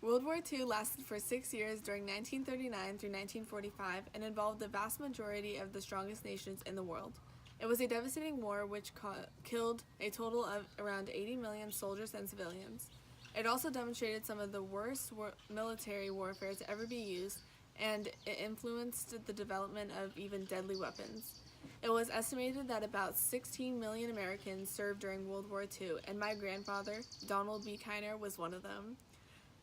World War II lasted for 6 years during 1939 through 1945 and involved the vast majority of the strongest nations in the world. It was a devastating war which killed a total of around 80 million soldiers and civilians. It also demonstrated some of the worst military warfare to ever be used, and it influenced the development of even deadly weapons. It was estimated that about 16 million Americans served during World War II, and my grandfather, Donald B. Kiner, was one of them.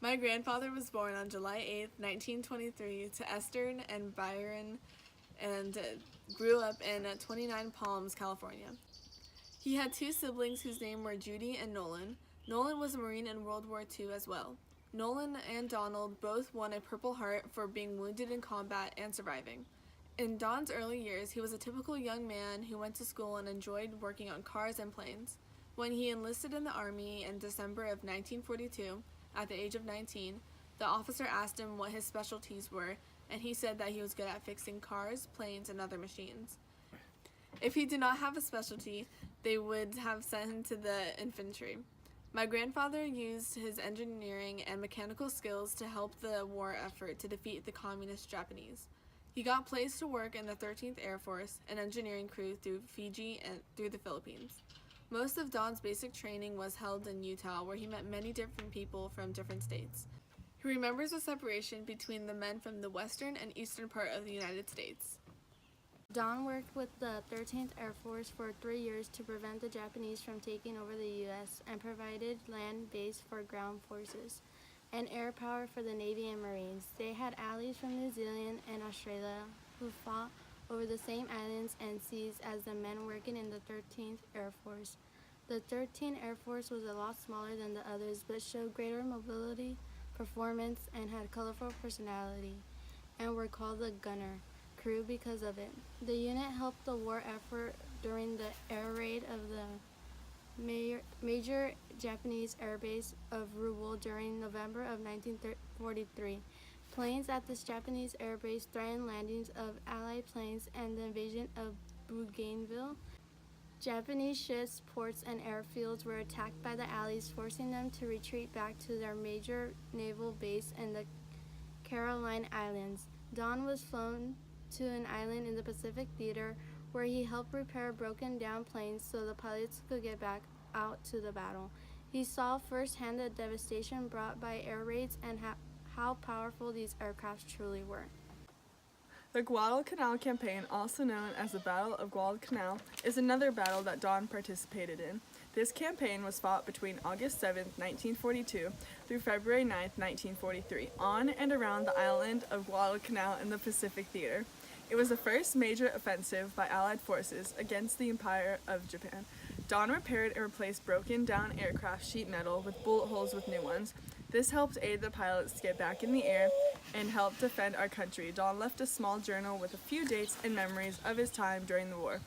My grandfather was born on July 8, 1923, to Esther and Byron, and grew up in 29 Palms, California. He had two siblings whose names were Judy and Nolan. Nolan was a Marine in World War II as well. Nolan and Donald both won a Purple Heart for being wounded in combat and surviving. In Don's early years, he was a typical young man who went to school and enjoyed working on cars and planes. When he enlisted in the Army in December of 1942, at the age of 19, the officer asked him what his specialties were, and he said that he was good at fixing cars, planes, and other machines. If he did not have a specialty, they would have sent him to the infantry. My grandfather used his engineering and mechanical skills to help the war effort to defeat the communist Japanese. He got placed to work in the 13th Air Force, an engineering crew through Fiji and through the Philippines. Most of Don's basic training was held in Utah, where he met many different people from different states. He remembers the separation between the men from the western and eastern part of the United States. Don worked with the 13th Air Force for 3 years to prevent the Japanese from taking over the U.S. and provided land base for ground forces and air power for the Navy and Marines. They had allies from New Zealand and Australia who fought over the same islands and seas as the men working in the 13th Air Force. The 13th Air Force was a lot smaller than the others, but showed greater mobility, performance, and had colorful personality, and were called the Gunner Crew because of it. The unit helped the war effort during the air raid of the major Japanese airbase of Ruwel during November of 1943. Planes at this Japanese airbase threatened landings of Allied planes and the invasion of Bougainville. Japanese ships, ports, and airfields were attacked by the Allies, forcing them to retreat back to their major naval base in the Caroline Islands. Don was flown to an island in the Pacific Theater where he helped repair broken down planes so the pilots could get back out to the battle. He saw firsthand the devastation brought by air raids and how powerful these aircraft truly were. The Guadalcanal Campaign, also known as the Battle of Guadalcanal, is another battle that Don participated in. This campaign was fought between August 7, 1942 through February 9, 1943, on and around the island of Guadalcanal in the Pacific Theater. It was the first major offensive by Allied forces against the Empire of Japan. Don repaired and replaced broken down aircraft sheet metal with bullet holes with new ones. This helped aid the pilots to get back in the air and help defend our country. Don left a small journal with a few dates and memories of his time during the war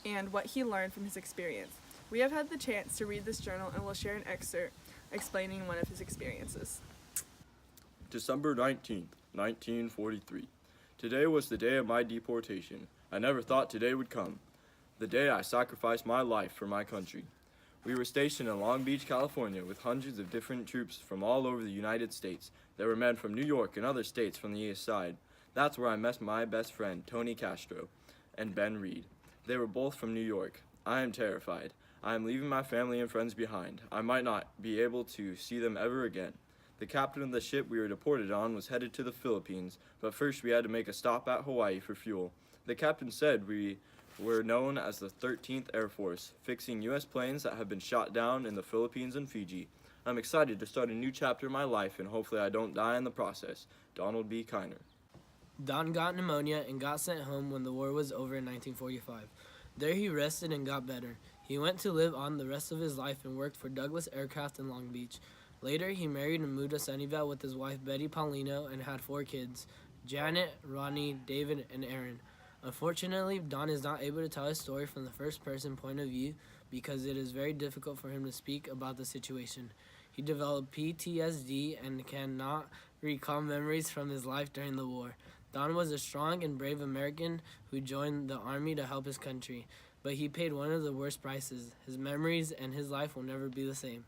and what he learned from his experience. We have had the chance to read this journal and will share an excerpt explaining one of his experiences. December 19th, 1943. Today was the day of my deportation. I never thought today would come. The day I sacrificed my life for my country. We were stationed in Long Beach, California, with hundreds of different troops from all over the United States. There were men from New York and other states from the east side. That's where I met my best friend, Tony Castro, and Ben Reed. They were both from New York. I am terrified. I am leaving my family and friends behind. I might not be able to see them ever again. The captain of the ship we were deported on was headed to the Philippines, but first we had to make a stop at Hawaii for fuel. The captain said we were known as the 13th Air Force, fixing U.S. planes that have been shot down in the Philippines and Fiji. I'm excited to start a new chapter in my life, and hopefully I don't die in the process. Donald B. Kiner. Don got pneumonia and got sent home when the war was over in 1945. There he rested and got better. He went to live on the rest of his life and worked for Douglas Aircraft in Long Beach. Later, he married and moved to Sunnyvale with his wife Betty Paulino and had 4 kids, Janet, Ronnie, David, and Aaron. Unfortunately, Don is not able to tell his story from the first-person point of view because it is very difficult for him to speak about the situation. He developed PTSD and cannot recall memories from his life during the war. Don was a strong and brave American who joined the Army to help his country, but he paid one of the worst prices. His memories and his life will never be the same.